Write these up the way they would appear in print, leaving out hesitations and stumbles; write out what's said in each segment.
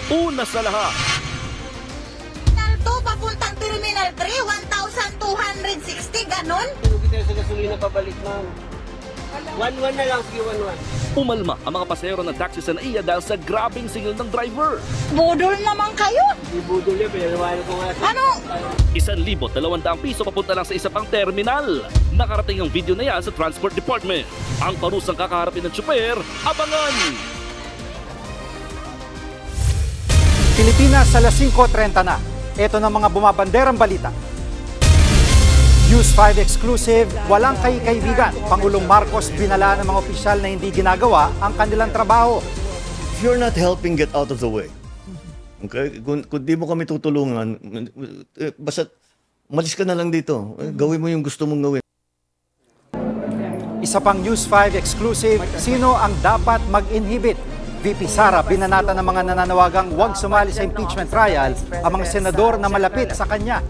Una sa lahat, Terminal 2, papuntang Terminal 3, 1,260, ganon? Hindi tayo sa gasolina pabalik, ma'am. 1-1 na lang, sige 1-1. umalma ang mga pasahero ng taxi sa NAIA dahil sa grabing singil ng driver. Budol naman kayo. Hindi budol yan, pinanawalan ko nga. Ano? 1,200 piso papunta lang sa isa pang terminal. Nakarating ang video na yan sa Transport Department. Ang parusang kakaharapin ng tsuper, abangan! Pilipinas sa 5:30 na. Ito na mga bumabanderang balita. News 5 exclusive, walang kay-kaibigan. Pangulong Marcos binala ng mga opisyal na hindi ginagawa ang kanilang trabaho. If you're not helping, get out of the way. Okay? Kung di mo kami tutulungan, basta umalis ka na lang dito. Gawin mo yung gusto mong gawin. Isa pang News 5 exclusive, sino ang dapat mag-inhibit? VP Sara binanata ng mga nananawagang huwag sumali sa impeachment trial ang mga senador na malapit sa kanya.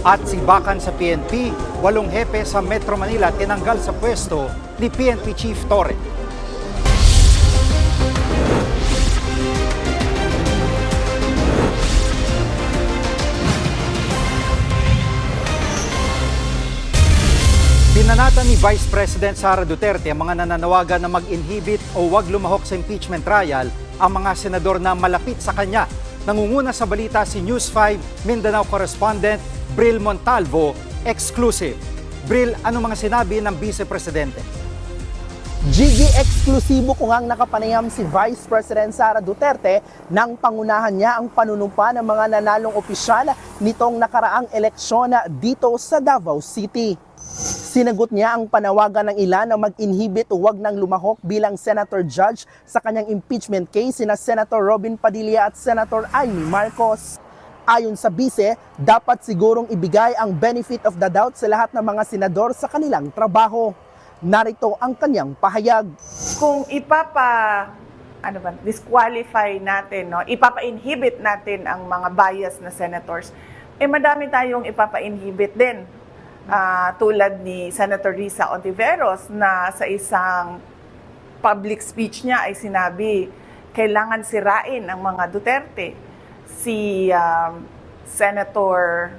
At sibakan sa PNP, 8 hepe sa Metro Manila tinanggal sa pwesto ni PNP Chief Torre. Binanata ni Vice President Sara Duterte ang mga nananawagan na mag-inhibit o huwag lumahok sa impeachment trial ang mga senador na malapit sa kanya. Nangunguna sa balita si News 5 Mindanao correspondent Bril Montalvo, exclusive. Bril, ano mga sinabi ng Vice Presidente? Gigi, eksklusibo ko ngang nakapanayam si Vice President Sara Duterte nang pangunahan niya ang panunumpa ng mga nanalong opisyal nitong nakaraang eleksyon dito sa Davao City. Sinagot niya ang panawagan ng ilan na mag-inhibit o huwag nang lumahok bilang Senator Judge sa kanyang impeachment case sina Senator Robin Padilla at Senator Amy Marcos. Ayon sa bise, dapat sigurong ibigay ang benefit of the doubt sa lahat ng mga senador sa kanilang trabaho. Narito ang kanyang pahayag. Kung disqualify natin, no, ipapa-inhibit natin ang mga bias na senators, madami tayong ipapa-inhibit din. Tulad ni Senator Risa Ontiveros na sa isang public speech niya ay sinabi, kailangan sirain ang mga Duterte. Si Senator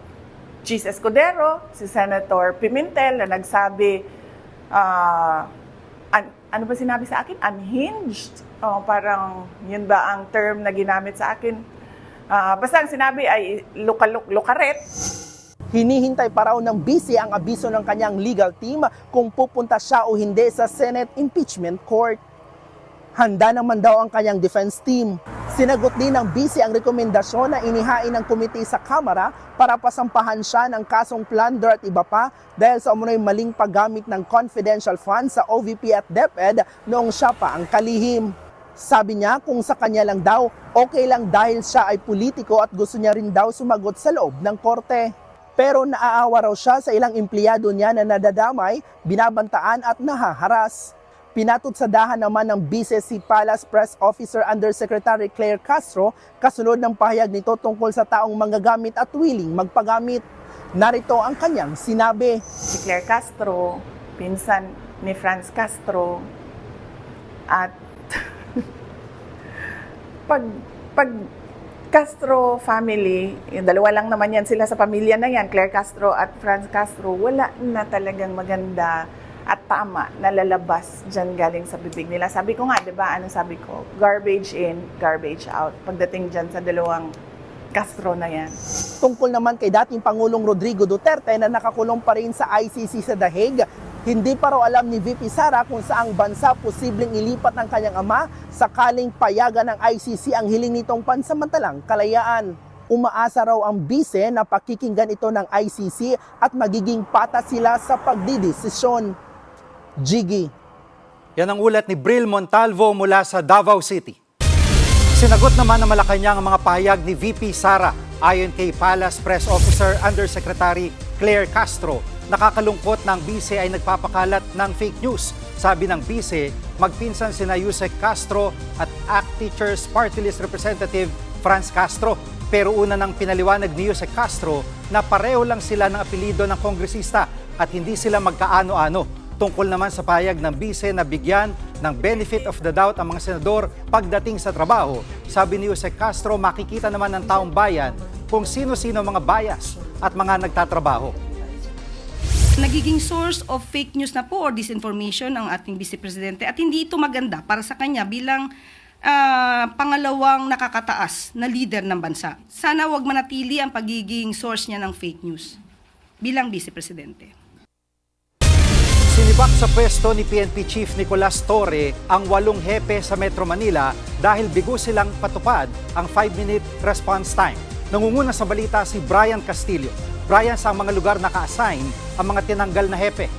Chis Escudero, si Senator Pimentel na nagsabi, ano ba sinabi sa akin? Unhinged. Parang yun ba ang term na ginamit sa akin? Basta ang sinabi ay lukaret. Hinihintay pa raw ng bise ang abiso ng kanyang legal team kung pupunta siya o hindi sa Senate Impeachment Court. Handa naman daw ang kanyang defense team. Sinagot din ng bise ang rekomendasyon na inihain ng komite sa Kamara para pasampahan siya ng kasong plunder at iba pa dahil sa umunoy maling paggamit ng confidential funds sa OVP at DepEd noong siya pa ang kalihim. Sabi niya kung sa kanya lang daw, okay lang dahil siya ay politiko at gusto niya rin daw sumagot sa loob ng korte. Pero naaawa raw siya sa ilang empleyado niya na nadadamay, binabantaan at nahaharas. Pinatutsadahan naman ng Vice si Palace Press Officer Undersecretary Claire Castro kasunod ng pahayag nito tungkol sa taong manggagamit at willing magpagamit. Narito ang kanyang sinabi. Si Claire Castro, pinsan ni Franz Castro, at pag Castro family, yung dalawa lang naman yan sila sa pamilya na yan, Claire Castro at Franz Castro, wala na talagang maganda at tama na lalabas dyan galing sa bibig nila. Sabi ko nga, di ba, ano sabi ko? Garbage in, garbage out. Pagdating dyan sa dalawang Castro na yan. Tungkol naman kay dating Pangulong Rodrigo Duterte na nakakulong pa rin sa ICC sa The Hague, hindi pa raw alam ni VP Sara kung saang bansa posibleng ilipat ng kanyang ama sakaling payagan ng ICC ang hiling nitong pansamantalang kalayaan. Umaasa raw ang bise na pakikinggan ito ng ICC at magiging patas sila sa pagdidesisyon. Gigi. Yan ang ulat ni Bril Montalvo mula sa Davao City. Sinagot naman ng Malacanang ang mga pahayag ni VP Sara. Ayon kay Palace Press Officer Undersecretary Claire Castro, nakakalungkot na ang bise ay nagpapakalat ng fake news. Sabi ng bise, magpinsan sina Yusek Castro at ACT Teachers Party List Representative Franz Castro. Pero una nang pinaliwanag ni Yusek Castro na pareho lang sila ng apelido ng kongresista at hindi sila magkaano-ano. Tungkol naman sa payag ng bise na bigyan ng benefit of the doubt ang mga senador pagdating sa trabaho, sabi ni Jose Castro, makikita naman ng taong bayan kung sino-sino mga bias at mga nagtatrabaho. Nagiging source of fake news na po or disinformation ang ating Vice Presidente at hindi ito maganda para sa kanya bilang pangalawang nakakataas na leader ng bansa. Sana wag manatili ang pagiging source niya ng fake news bilang Vice Presidente. Sinibak sa pwesto ni PNP Chief Nicolas Torre ang 8 hepe sa Metro Manila dahil bigo silang patupad ang 5-minute response time. Nangunguna sa balita si Brian Castillo. Brian, sa mga lugar naka-assign ang mga tinanggal na hepe?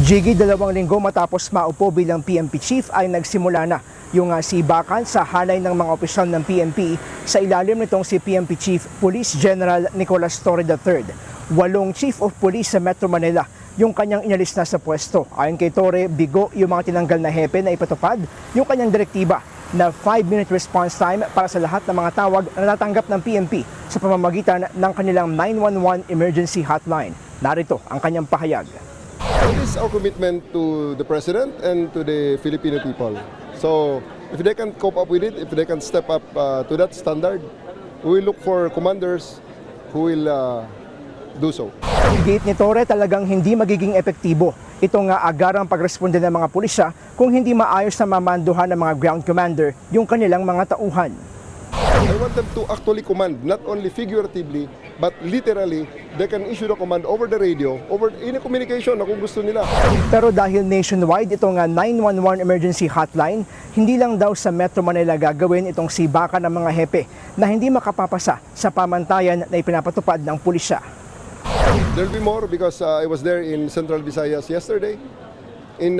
Jiggy, 2 linggo matapos maupo bilang PNP Chief ay nagsimula na yung sibakan sa hanay ng mga opisyal ng PNP sa ilalim nitong si PNP Chief Police General Nicolas Torre III. 8 Chief of Police sa Metro Manila yung kanyang inalis na sa pwesto. Ayon kay Torre, bigo yung mga tinanggal na hepe na ipatupad yung kanyang direktiba na 5-minute response time para sa lahat ng mga tawag na natanggap ng PNP sa pamamagitan ng kanilang 911 emergency hotline. Narito ang kanyang pahayag. It is our commitment to the President and to the Filipino people. So if they can cope up with it, if they can step up to that standard, we will look for commanders who will do so. Gate ni Torre, talagang hindi magiging epektibo itong agarang pagresponde ng mga pulisya kung hindi maayos na mamanduhan ng mga ground commander yung kanilang mga tauhan. I want them to actually command, not only figuratively, but literally, they can issue the command over the radio, over any communication na kung gusto nila. Pero dahil nationwide itong 911 emergency hotline, hindi lang daw sa Metro Manila gagawin itong sibakan ng mga hepe na hindi makapapasa sa pamantayan na ipinapatupad ng pulisya. There will be more because I was there in Central Visayas yesterday, in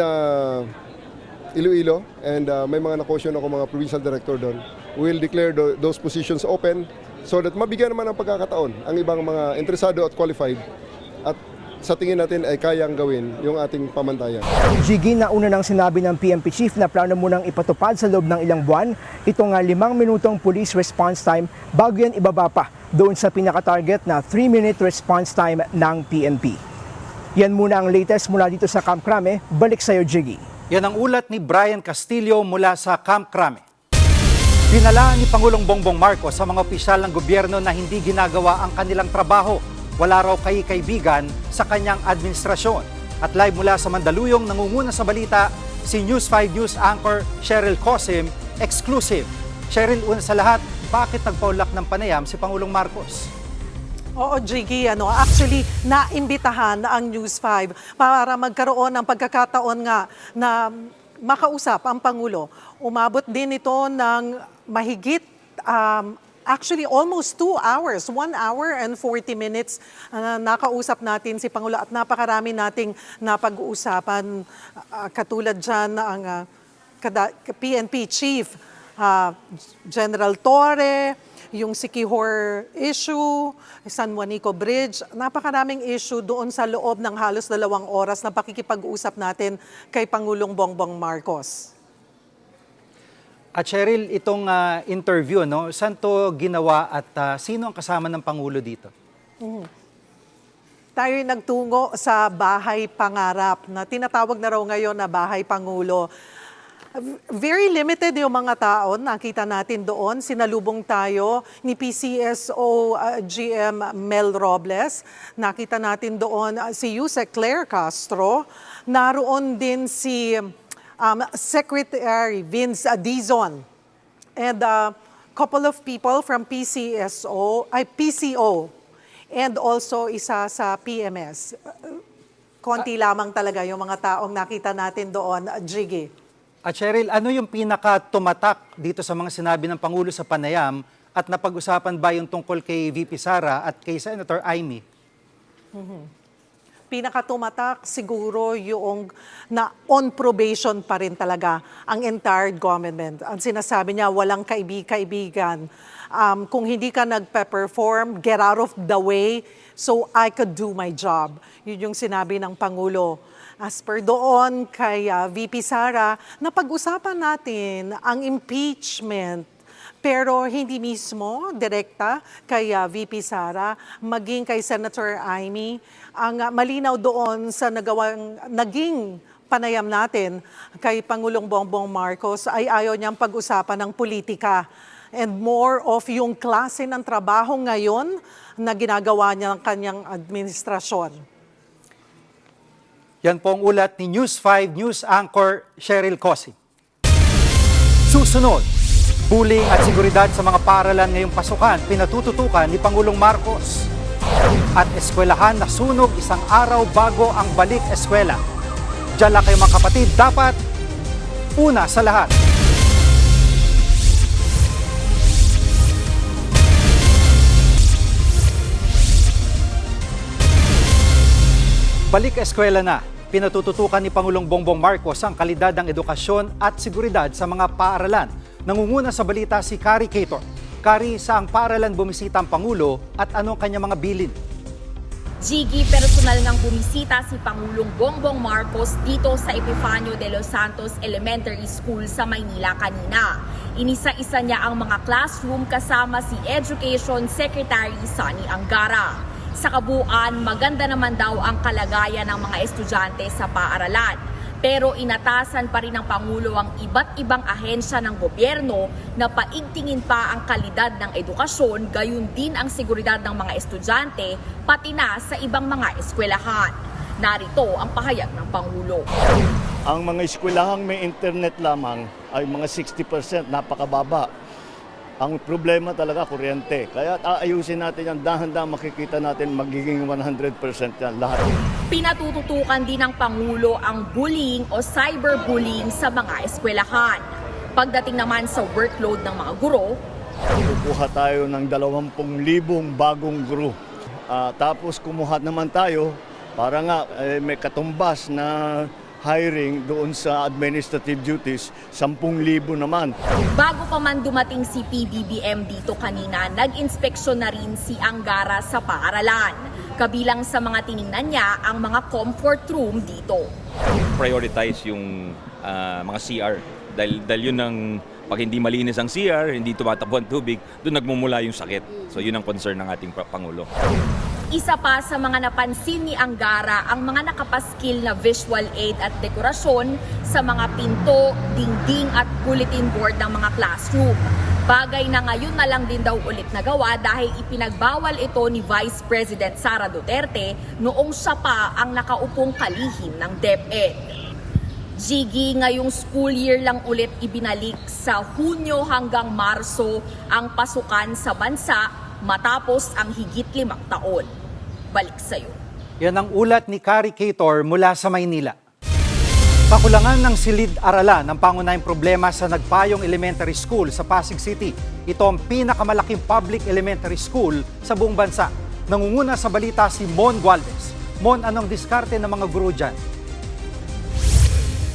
Iloilo, and may mga nakosyon ako mga provincial director doon. We will declare those positions open so that mabigyan naman ng pagkakataon ang ibang mga interesado at qualified at sa tingin natin ay kayang gawin yung ating pamantayan. Jiggy, nauna nang sinabi ng PNP Chief na plano munang ipatupad sa loob ng ilang buwan itong 5 minutong police response time bago yan ibaba pa doon sa pinaka-target na 3-minute response time ng PNP. Yan muna ang latest mula dito sa Camp Crame. Balik sa'yo, Jiggy. Yan ang ulat ni Brian Castillo mula sa Camp Crame. Pinala ni Pangulong Bongbong Marcos sa mga opisyal ng gobyerno na hindi ginagawa ang kanilang trabaho. Wala raw kaibigan sa kanyang administrasyon. At live mula sa Mandaluyong, nangunguna sa balita si News 5 News anchor Cheryl Cosim, exclusive. Cheryl, una sa lahat, bakit nagpaulak ng panayam si Pangulong Marcos? Oo, Jiggy, actually, naimbitahan ang News 5 para magkaroon ng pagkakataon nga na makausap ang Pangulo. Umabot din ito ng mahigit actually, almost 2 hours, 1 hour and 40 minutes nakausap natin si Pangulo at napakarami nating napag-uusapan katulad dyan ang PNP Chief General Torre, yung Siquijor issue, San Juanico Bridge, napakaraming issue doon sa loob ng halos 2 oras na pakikipag-usap natin kay Pangulong Bongbong Marcos. At Cheryl, itong interview, saan to ginawa at sino ang kasama ng Pangulo dito? Tayo nagtungo sa Bahay Pangarap na tinatawag na raw ngayon na Bahay Pangulo. Very limited yung mga tao, nakita natin doon. Sinalubong tayo ni PCSO GM Mel Robles. Nakita natin doon si Yusek Claire Castro. Naroon din si Secretary Vince Dizon and a couple of people from PCO and also isa sa PMS. Konti lamang talaga yung mga taong nakita natin doon, Jiggy. At Cheryl, ano yung pinaka-tumatak dito sa mga sinabi ng Pangulo sa panayam at napag-usapan ba yung tungkol kay VP Sara at kay Senator Amy? Pinakatumatak siguro yung na on probation pa rin talaga ang entire government. Ang sinasabi niya, walang kaibigan. Kung hindi ka nagpe-perform, get out of the way so I could do my job. Yun yung sinabi ng Pangulo. As per doon kay VP Sara, napag-usapan natin ang impeachment Pero hindi mismo direkta kay VP Sara, maging kay Senator Amy, ang malinaw doon sa naging panayam natin kay Pangulong Bongbong Marcos ay ayaw niyang pag-usapan ng politika and more of yung klase ng trabaho ngayon na ginagawa niya ng kanyang administrasyon. Yan po ang ulat ni News 5 News Anchor Cheryl Cosing. Susunod, bullying at seguridad sa mga paaralan ngayong pasukan, pinatututukan ni Pangulong Marcos. At eskwelahan na sunog isang araw bago ang balik eskwela. Diyan lang kayo mga kapatid, dapat una sa lahat. Balik eskwela na. Pinatututukan ni Pangulong Bongbong Marcos ang kalidad ng edukasyon at seguridad sa mga paaralan. Nangunguna sa balita si Kari Cator. Kari, saang paaralan bumisita ang Pangulo at anong kanyang mga bilin? Jiggy, personal ngang bumisita si Pangulong Bongbong Marcos dito sa Epifanio de los Santos Elementary School sa Maynila kanina. Inisa-isa niya ang mga classroom kasama si Education Secretary Sonny Angara. Sa kabuuan, maganda naman daw ang kalagayan ng mga estudyante sa paaralan. Pero inatasan pa rin ng Pangulo ang iba't ibang ahensya ng gobyerno na paigtingin pa ang kalidad ng edukasyon, gayon din ang seguridad ng mga estudyante, pati na sa ibang mga eskwelahan. Narito ang pahayag ng Pangulo. Ang mga eskwelahang may internet lamang ay mga 60%, napakababa. Ang problema talaga, kuryente. Kaya aayusin natin yan, dahan-dahan makikita natin magiging 100% yan lahat. Pinatututukan din ng Pangulo ang bullying o cyberbullying sa mga eskwelahan. Pagdating naman sa workload ng mga guro, kukuha tayo ng 20,000 bagong guro. Tapos kumuha naman tayo para nga may katumbas na hiring doon sa administrative duties, 10,000 naman. Bago pa man dumating si PBBM dito kanina, nag-inspeksyon na rin si Angara sa paaralan. Kabilang sa mga tiningnan niya ang mga comfort room dito. Prioritize yung mga CR dahil yun ang pag hindi malinis ang CR, hindi tumatakbo ang tubig, doon nagmumula yung sakit. So yun ang concern ng ating Pangulo. Isa pa sa mga napansin ni Angara ang mga nakapaskil na visual aid at dekorasyon sa mga pinto, dingding at bulletin board ng mga classroom. Bagay na ngayon na lang din daw ulit nagawa dahil ipinagbawal ito ni Vice President Sara Duterte noong siya pa ang nakaupong kalihim ng DepEd. Jiggy, ngayong school year lang ulit ibinalik sa Hunyo hanggang Marso ang pasukan sa bansa matapos ang higit 5 taon. Balik sa'yo. Yan ang ulat ni Kari Cator mula sa Maynila. Kakulangan ng silid-aralan ang pangunahing problema sa Nagpayong Elementary School sa Pasig City. Ito ang pinakamalaking public elementary school sa buong bansa. Nangunguna sa balita si Mon Gualvez. Mon, anong diskarte ng mga guro dyan?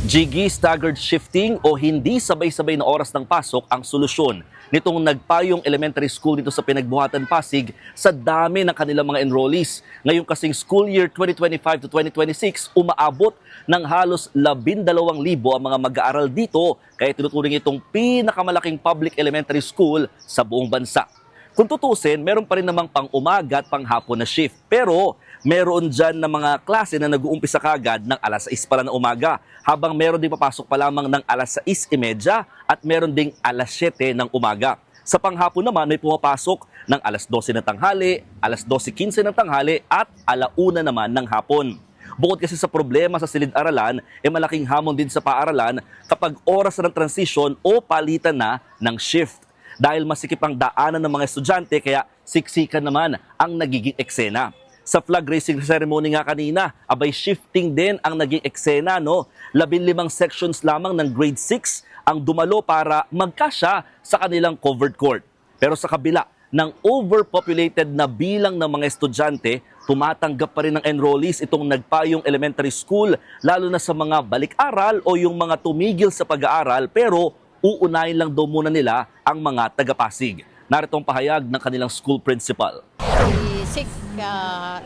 Jiggy, staggered shifting o hindi sabay-sabay na oras ng pasok ang solusyon nitong Nagpayong Elementary School dito sa Pinagbuhatan, Pasig sa dami ng kanilang mga enrollees. Ngayon kasing school year 2025 to 2026, umaabot ng halos 12,000 ang mga mag-aaral dito, kaya tinuturing itong pinakamalaking public elementary school sa buong bansa. Kung tutusin, meron pa rin namang pang-umaga at pang-hapon na shift. Pero meron dyan na mga klase na nag-uumpisa kagad ng alas 6 pala ng umaga, habang meron din papasok pa lamang ng alas 6:30 at meron ding alas 7 ng umaga. Sa panghapon naman, may pumapasok ng alas 12 ng tanghali, alas 12:15 ng tanghali at alauna naman ng hapon. Bukod kasi sa problema sa silid-aralan, malaking hamon din sa paaralan kapag oras ng transition o palitan na ng shift. Dahil masikip ang daanan ng mga estudyante, kaya siksikan naman ang nagiging eksena. Sa flag raising ceremony nga kanina, abay shifting din ang naging eksena, no? 15 sections lamang ng grade 6 ang dumalo para magkasya sa kanilang covered court. Pero sa kabila ng overpopulated na bilang ng mga estudyante, tumatanggap pa rin ng enrollees itong Nagpayong Elementary School, lalo na sa mga balik-aral o yung mga tumigil sa pag-aaral pero uunahin lang daw muna nila ang mga taga-Pasig. Narito ang pahayag ng kanilang school principal. Basic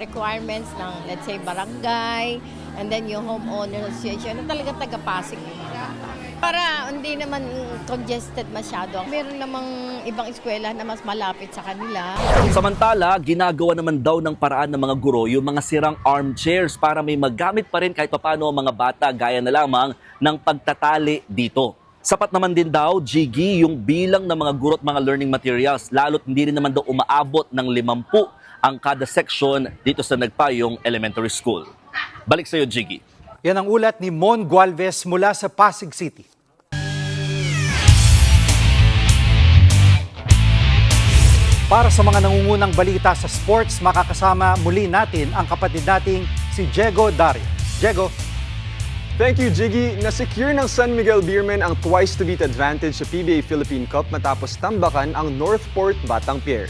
requirements ng, let's say, barangay, and then yung homeowner association na talaga taga-Pasig yung mga bata. Para hindi naman congested masyado. Meron namang ibang eskwela na mas malapit sa kanila. Samantala, ginagawa naman daw ng paraan ng mga guro yung mga sirang armchairs para may magamit pa rin kahit papano ang mga bata gaya na lamang ng pagtatali dito. Sapat naman din daw, Jiggy, yung bilang ng mga guro at mga learning materials, lalo't hindi rin naman daw umaabot ng 50 ang kada section dito sa Nagpayong Elementary School. Balik sa iyo, Jiggy. Yan ang ulat ni Mon Gualvez mula sa Pasig City. Para sa mga nangungunang balita sa sports, makakasama muli natin ang kapatid nating si Diego Dario. Diego. Thank you, Jiggy. Na-secure ng San Miguel Beermen ang twice-to-beat advantage sa PBA Philippine Cup matapos tambakan ang Northport Batang Pier.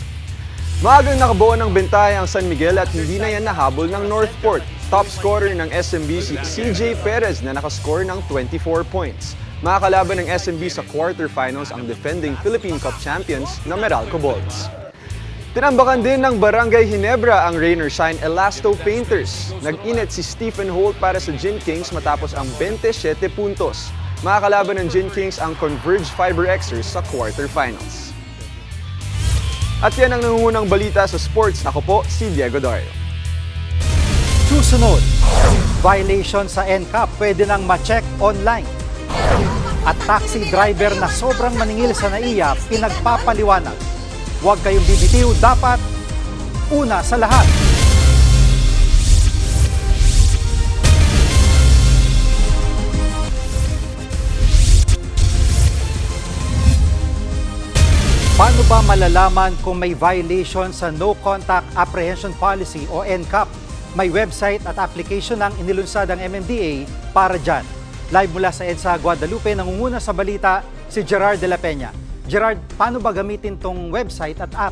Maagang nakabuo ng bentahe ang San Miguel at hindi na yan nahabol ng Northport. Top scorer ng SMB si CJ Perez na nakascore ng 24 points. Makakalaban ng SMB sa quarterfinals ang defending Philippine Cup champions na Meralco Bolts. Tinambakan din ng Barangay Ginebra ang Rain or Shine Elasto Painters. Nag-init si Stephen Holt para sa Gin Kings matapos ang 27 puntos. Makakalaban ng Gin Kings ang Converge Fiber Xers sa quarterfinals. At yan ang nangungunang balita sa sports. Ako po si Diego Dario. Susunod, violation sa NCAP pwede nang ma-check online. At taxi driver na sobrang maningil sa NAIA pinagpapaliwanag. Huwag kayong bibitiw, dapat una sa lahat. Paano ba malalaman kung may violation sa No Contact Apprehension Policy o NCAP? May website at application ang inilunsad ang MMDA para dyan. Live mula sa EDSA Guadalupe, nangunguna sa balita si Gerard de la Peña. Gerard, paano ba gamitin tong website at app?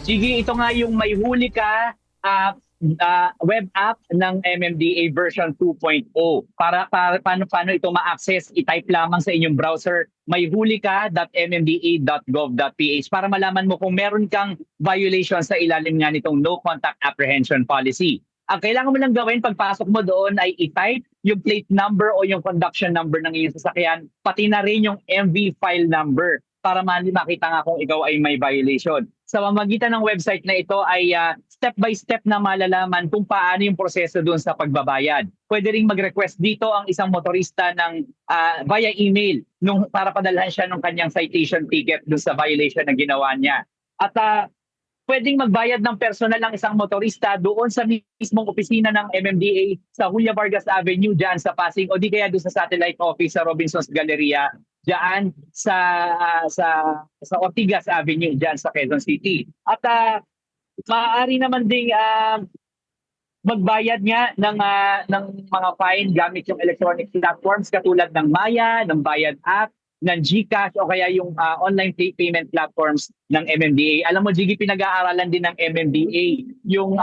Sige, ito nga yung May Huli Ka web app ng MMDA version 2.0. Paano ito ma-access? I-type lamang sa inyong browser mayhulika.mmda.gov.ph para malaman mo kung meron kang violation sa ilalim nga nitong No Contact Apprehension Policy. Ang kailangan mo lang gawin pagpasok mo doon ay i-type yung plate number o yung conduction number ng iyong sasakyan, pati na rin yung MV file number para makita nga kung ikaw ay may violation. Sa pamamagitan ng website na ito ay step-by-step na malalaman kung paano yung proseso doon sa pagbabayad. Pwede ring mag-request dito ang isang motorista ng via email para padalhan siya ng kanyang citation ticket doon sa violation na ginawa niya. At pwedeng magbayad ng personal ng isang motorista doon sa mismong opisina ng MMDA sa Julia Vargas Avenue dyan sa Pasig o di kaya doon sa satellite office sa Robinson's Galleria dyan sa Ortigas Avenue dyan sa Quezon City. At maaari naman ding magbayad nga ng mga fine gamit yung electronic platforms katulad ng Maya, ng Bayad App, ng GCash o kaya yung online payment platforms ng MMDA. Alam mo, Jiggy, pinag-aaralan din ng MMDA yung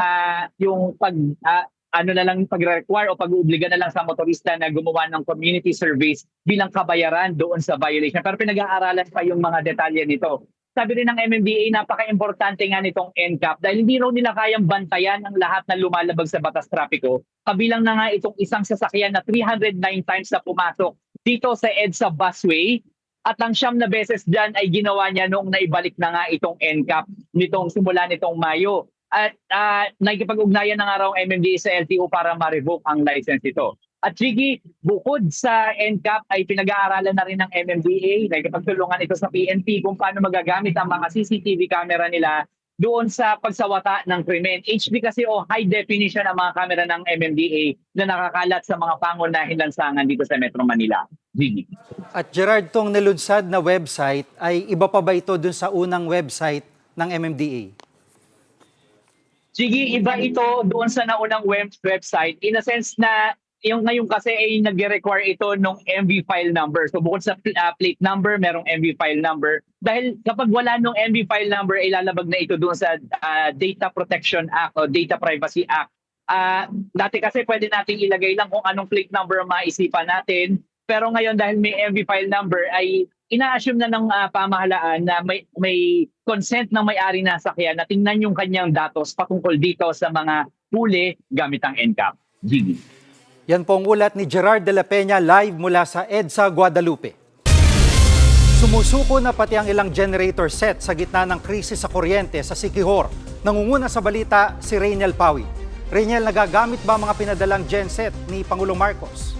pag-require o pag-uubliga na lang sa motorista na gumawa ng community surveys bilang kabayaran doon sa violation. Pero pinag-aaralan pa yung mga detalye nito. Sabi rin ng MMDA, napaka-importante nga nitong NCAP dahil hindi raw nila kayang bantayan ang lahat na lumalabag sa batas trapiko. Kabilang na nga itong isang sasakyan na 309 times na pumasok dito sa EDSA busway. At ang 9 na beses dyan ay ginawa niya noong naibalik na nga itong NCAP simula nitong Mayo. At nakikipag-ugnayan na nga raw ang MMDA sa LTO para ma-revoke ang license ito. At Jiggy, bukod sa NCAP ay pinag-aaralan na rin ng MMDA, nakikipagtulungan ito sa PNP kung paano magagamit ang mga CCTV camera nila doon sa pagsawata ng krimen. HD kasi high definition ang mga camera ng MMDA na nakakalat sa mga pangunahin lansangan dito sa Metro Manila. Jiggy. At Gerard, tong nilunsad na website ay iba pa ba ito dun sa unang website ng MMDA? Sige, iba ito doon sa naunang website in a sense na yung ngayon kasi ay nag-require ito ng MV file number. So bukod sa plate number, merong MV file number. Dahil kapag wala nung MV file number, ilalabag na ito doon sa Data Protection Act o Data Privacy Act. Dati kasi pwede nating ilagay lang kung anong plate number ang maisipan natin. Pero ngayon dahil may MV file number ay ina-assume na ng pamahalaan na may consent ng may-ari na sakyan na tingnan yung kanyang datos patungkol dito sa mga huli gamit ang NCAP. Jiggy. Yan po ang ulat ni Gerard de la Peña live mula sa EDSA, Guadalupe. Sumusuko na pati ang ilang generator set sa gitna ng krisis sa kuryente sa Siquijor. Nangunguna sa balita si Rainiel Pawi. Rainiel, nagagamit ba mga pinadalang genset ni Pangulong Marcos?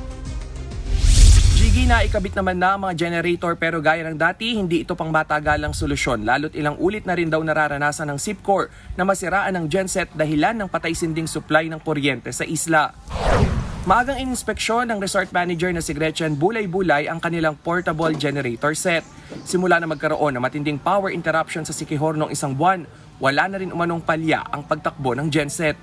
Gigi, na ikabit naman na ang mga generator pero gaya ng dati, hindi ito pang matagalang solusyon. Lalo't ilang ulit na rin daw nararanasan ng SIPCOR na masiraan ng genset dahilan ng patay-sinding supply ng kuryente sa isla. Maagang ininspeksyon ng resort manager na si Gretchen Bulay-Bulay ang kanilang portable generator set. Simula na magkaroon ng matinding power interruption sa Siquijor noong isang buwan, wala na rin umanong palya ang pagtakbo ng genset.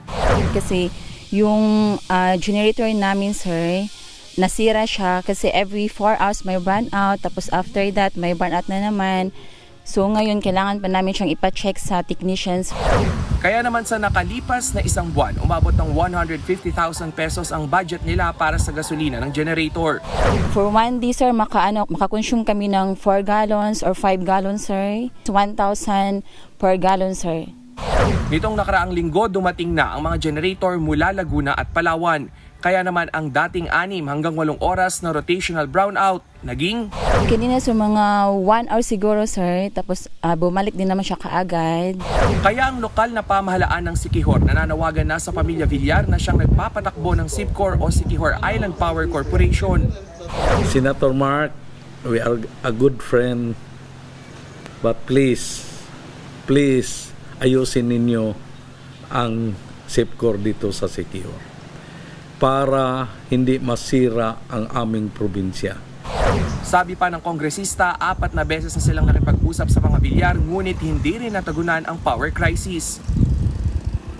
Kasi yung generator namin, sir, nasira siya kasi every 4 hours may burn out, tapos after that may burn out na naman. So ngayon kailangan pa namin siyang ipa-check sa technicians. Kaya naman sa nakalipas na isang buwan, umabot ng 150,000 pesos ang budget nila para sa gasolina ng generator. For one day, sir, makakonsume kami ng 4 gallons or 5 gallons, sir. 1,000 per gallon, sir. Nitong nakaraang linggo, dumating na ang mga generator mula Laguna at Palawan. Kaya naman ang dating 6 hanggang 8 oras na rotational brownout naging Kanina sa mga 1 hour siguro, sir, tapos bumalik din naman siya kaagad. Kaya ang lokal na pamahalaan ng Siquijor nananawagan na sa pamilya Villar na siyang nagpapatakbo ng SIPCOR o Siquijor Island Power Corporation. Senator Mark, we are a good friend, but please ayusin ninyo ang SIPCOR dito sa Siquijor para hindi masira ang aming probinsya. Sabi pa ng kongresista, 4 na beses na silang nakipag-usap sa mga Villar, ngunit hindi rin natagunan ang power crisis.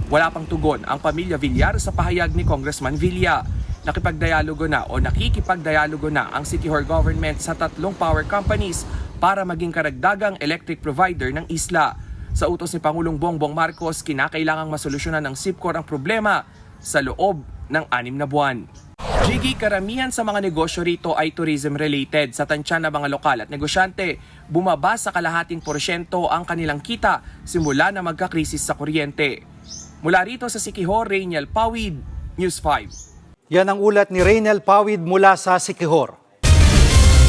Wala pang tugon ang pamilya Villar sa pahayag ni Congressman Villa. Nakipagdialogo na o nakikipagdialogo na ang Siquijor government sa 3 power companies para maging karagdagang electric provider ng isla. Sa utos ni Pangulong Bongbong Marcos, kinakailangang masolusyonan ng SIPCOR ang problema sa loob ng 6 na buwan. Gigi, karamihan sa mga negosyo rito ay tourism-related. Sa tansya ng mga lokal at negosyante, bumaba sa kalahating porsyento ang kanilang kita simula na magkakrisis sa kuryente. Mula rito sa Siquijor, Rainiel Pawid, News 5. Yan ang ulat ni Rainiel Pawid mula sa Siquijor.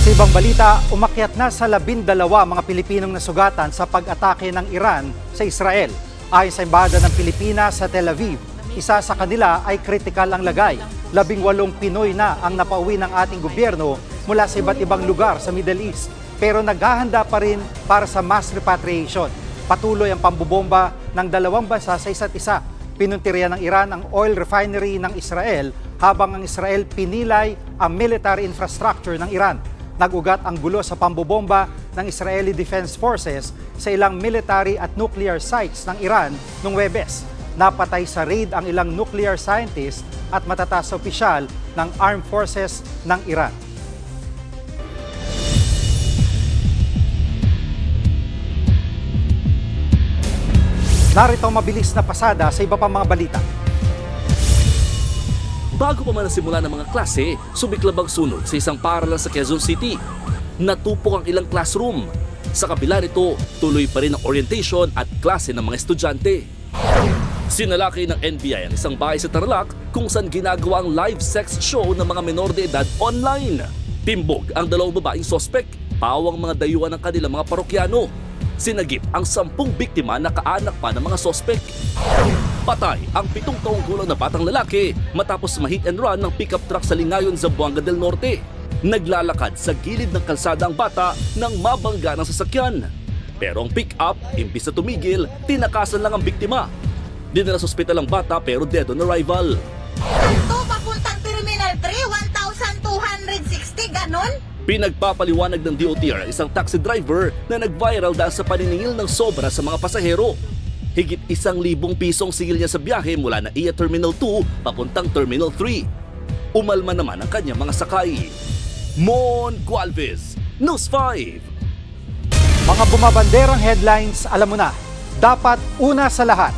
Sa ibang balita, umakyat na sa 12 mga Pilipinong nasugatan sa pag-atake ng Iran sa Israel. Ayon sa Embahada ng Pilipinas sa Tel Aviv, isa sa kanila ay kritikal ang lagay. 18 Pinoy na ang napauwi ng ating gobyerno mula sa iba't ibang lugar sa Middle East. Pero naghahanda pa rin para sa mass repatriation. Patuloy ang pambobomba ng 2 bansa sa isa't isa. Pinuntirya ng Iran ang oil refinery ng Israel habang ang Israel pinilay ang military infrastructure ng Iran. Nag-ugat ang gulo sa pambobomba ng Israeli Defense Forces sa ilang military at nuclear sites ng Iran noong Huwebes. Napatay sa raid ang ilang nuclear scientist at matataas na opisyal ng Armed Forces ng Iran. Narito ang mabilis na pasada sa iba pang mga balita. Bago pa man nasimula ng mga klase, sumiklab ang sunod sa isang paaralan sa Quezon City. Natupok ang ilang classroom. Sa kabila nito, tuloy pa rin ang orientation at klase ng mga estudyante. Sinalakay ng NBI ang isang bahay sa Tarlac kung saan ginagawa ang live sex show ng mga menor de edad online. Timbog ang 2 babaeng sospek, pawang mga dayuhan ng kanilang mga parokyano. Sinagip ang 10 biktima na kaanak pa ng mga sospek. Patay ang 7 taong gulang na batang lalaki matapos ma-hit and run ng pickup truck sa Lingayon, Zamboanga del Norte. Naglalakad sa gilid ng kalsada ang bata nang mabangga ng sasakyan. Pero ang pick-up, imbis na tumigil, tinakasan lang ang biktima. Dinala sa ospital ang bata pero dead on arrival. Ito, papuntang Terminal 3, 1,260, ganon? Pinagpapaliwanag ng DOTR ang isang taxi driver na nag-viral dahil sa paniningil ng sobra sa mga pasahero. Higit 1,000 pisong sigil niya sa biyahe mula na NAIA Terminal 2 papuntang Terminal 3. Umalma naman ang kanyang mga sakay. Mon Gualvez, News 5. Mga bumabanderang headlines, alam mo na, dapat una sa lahat,